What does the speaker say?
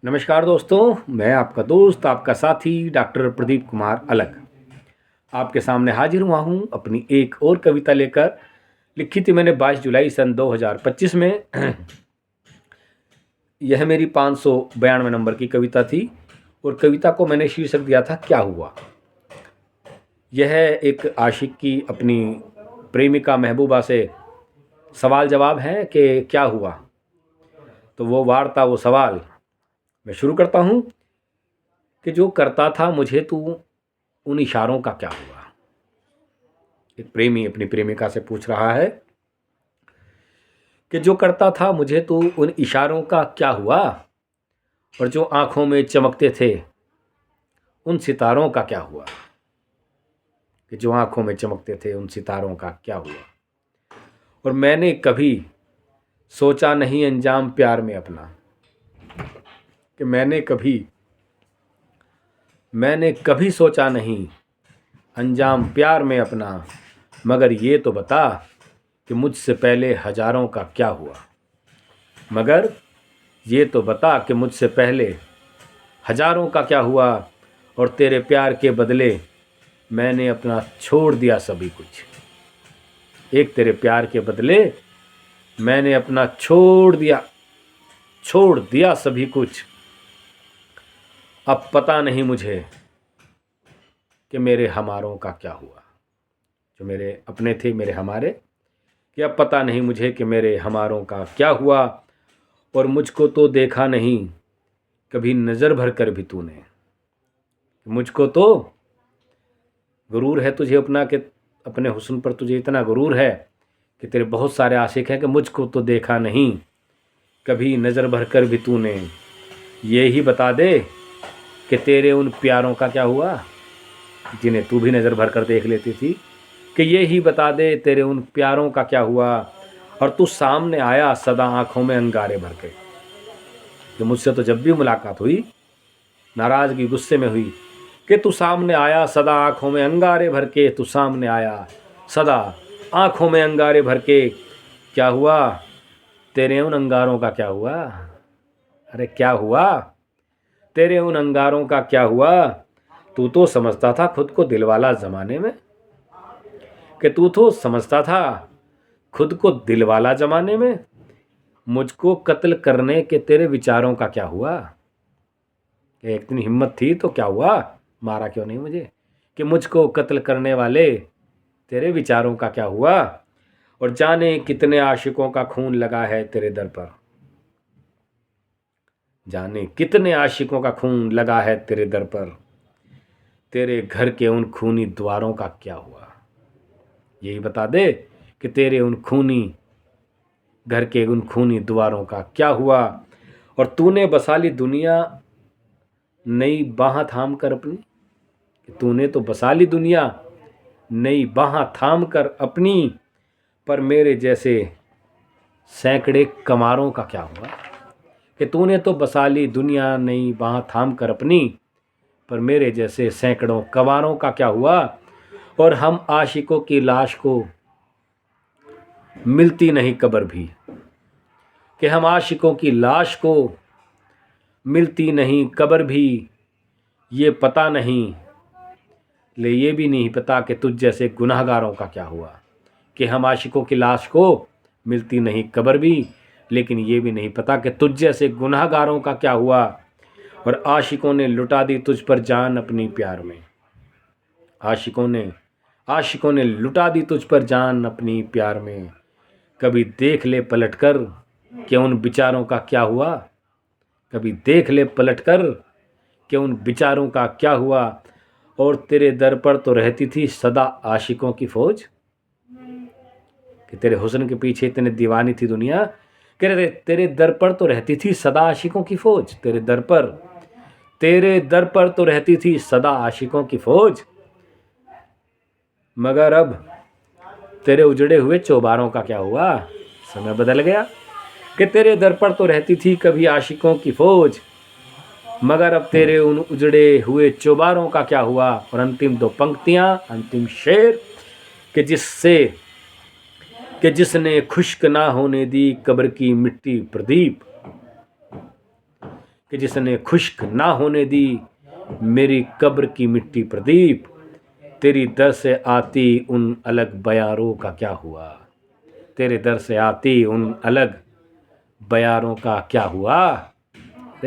नमस्कार दोस्तों, मैं आपका दोस्त, आपका साथी डॉक्टर प्रदीप कुमार अलग आपके सामने हाजिर हुआ हूँ अपनी एक और कविता लेकर। लिखी थी मैंने 22 जुलाई सन 2025 में। यह मेरी 592 नंबर की कविता थी और कविता को मैंने शीर्षक दिया था क्या हुआ। यह एक आशिक की अपनी प्रेमिका महबूबा से सवाल जवाब है कि क्या हुआ। तो वो वार्ता, वो सवाल मैं शुरू करता हूँ कि जो करता था मुझे तू, उन इशारों का क्या हुआ। एक प्रेमी अपनी प्रेमिका से पूछ रहा है कि जो करता था मुझे तू, उन इशारों का क्या हुआ, और जो आंखों में चमकते थे उन सितारों का क्या हुआ। कि जो आंखों में चमकते थे उन सितारों का क्या हुआ। और मैंने कभी सोचा नहीं अंजाम प्यार में अपना, कि मैंने कभी सोचा नहीं अंजाम प्यार में अपना, मगर ये तो बता कि मुझसे पहले हजारों का क्या हुआ। मगर ये तो बता कि मुझसे पहले हजारों का क्या हुआ, और तेरे प्यार के बदले मैंने अपना छोड़ दिया सभी कुछ। एक तेरे प्यार के बदले मैंने अपना छोड़ दिया सभी कुछ। अब पता नहीं मुझे कि मेरे हमारों का क्या हुआ। जो मेरे अपने थे, मेरे हमारे, कि अब पता नहीं मुझे कि मेरे हमारों का क्या हुआ। और मुझको तो देखा नहीं कभी नज़र भर कर भी तूने। मुझको तो गुरूर है तुझे अपना, कि अपने हुस्न पर तुझे इतना गुरूर है कि तेरे बहुत सारे आशिक हैं, कि मुझको तो देखा नहीं कभी नज़र भर कर भी तूने। ये ही बता दे कि तेरे उन प्यारों का क्या हुआ, जिन्हें तू भी नज़र भर कर देख लेती थी। कि ये ही बता दे तेरे उन प्यारों का क्या हुआ, और तू सामने आया सदा आंखों में अंगारे भर के। कि मुझसे तो जब भी मुलाकात हुई नाराज़गी गुस्से में हुई, कि तू सामने आया सदा आंखों में अंगारे भर के। तू सामने आया सदा आंखों में अंगारे भर के। क्या हुआ तेरे उन अंगारों का क्या हुआ। अरे क्या हुआ तेरे उन अंगारों का क्या हुआ। तू तो समझता था खुद को दिलवाला ज़माने में, कि तू तो समझता था खुद को दिलवाला ज़माने में। मुझको कत्ल करने के तेरे विचारों का क्या हुआ। कि एक दिन हिम्मत थी तो क्या हुआ, मारा क्यों नहीं मुझे। कि मुझको कत्ल करने वाले तेरे विचारों का क्या हुआ। और जाने कितने आशिकों का खून लगा है तेरे दर पर। जाने कितने आशिकों का खून लगा है तेरे दर पर। तेरे घर के उन खूनी द्वारों का क्या हुआ। यही बता दे कि तेरे उन खूनी घर के उन खूनी द्वारों का क्या हुआ। और तूने बसा ली दुनिया नई बाह थाम कर अपनी। तूने तो बसा ली दुनिया नई बाह थाम कर अपनी, पर मेरे जैसे सैकड़े कमारों का क्या हुआ। कि तूने तो बसा ली दुनिया नई बाह थाम कर अपनी, पर मेरे जैसे सैकड़ों कवारों का क्या हुआ। और हम आशिकों की लाश को मिलती नहीं कब्र भी। कि हम आशिकों की लाश को मिलती नहीं कब्र भी। ये पता नहीं, ले ये भी नहीं पता कि तुझ जैसे गुनाहगारों का क्या हुआ। कि हम आशिकों की लाश को मिलती नहीं कब्र भी, लेकिन ये भी नहीं पता कि तुझ जैसे गुनाहगारों का क्या हुआ। और आशिकों ने लुटा दी तुझ पर जान अपनी प्यार में। आशिकों ने लुटा दी तुझ पर जान अपनी प्यार में। कभी देख ले पलटकर कि उन विचारों का क्या हुआ। कभी देख ले पलटकर कि उन विचारों का क्या हुआ। और तेरे दर पर तो रहती थी सदा आशिकों की फौज। कि तेरे हुस्न के पीछे इतने दीवानी थी दुनिया, कि तेरे दर पर तो रहती थी सदा आशिकों की फौज। तेरे दर पर तो रहती थी सदा आशिकों की फौज। मगर अब तेरे उजड़े हुए चौबारों का क्या हुआ। समय बदल गया। कि तेरे दर पर तो रहती थी कभी आशिकों की फौज, मगर अब तेरे उन उजड़े हुए चौबारों का क्या हुआ। और अंतिम दो पंक्तियां, अंतिम शेर, कि जिसने खुश्क ना होने दी कब्र की मिट्टी प्रदीप। कि जिसने खुश्क ना होने दी मेरी कब्र की मिट्टी प्रदीप। तेरी दर से आती उन अलग बयारों का क्या हुआ, तेरे दर से आती उन अलग बयारों का क्या हुआ।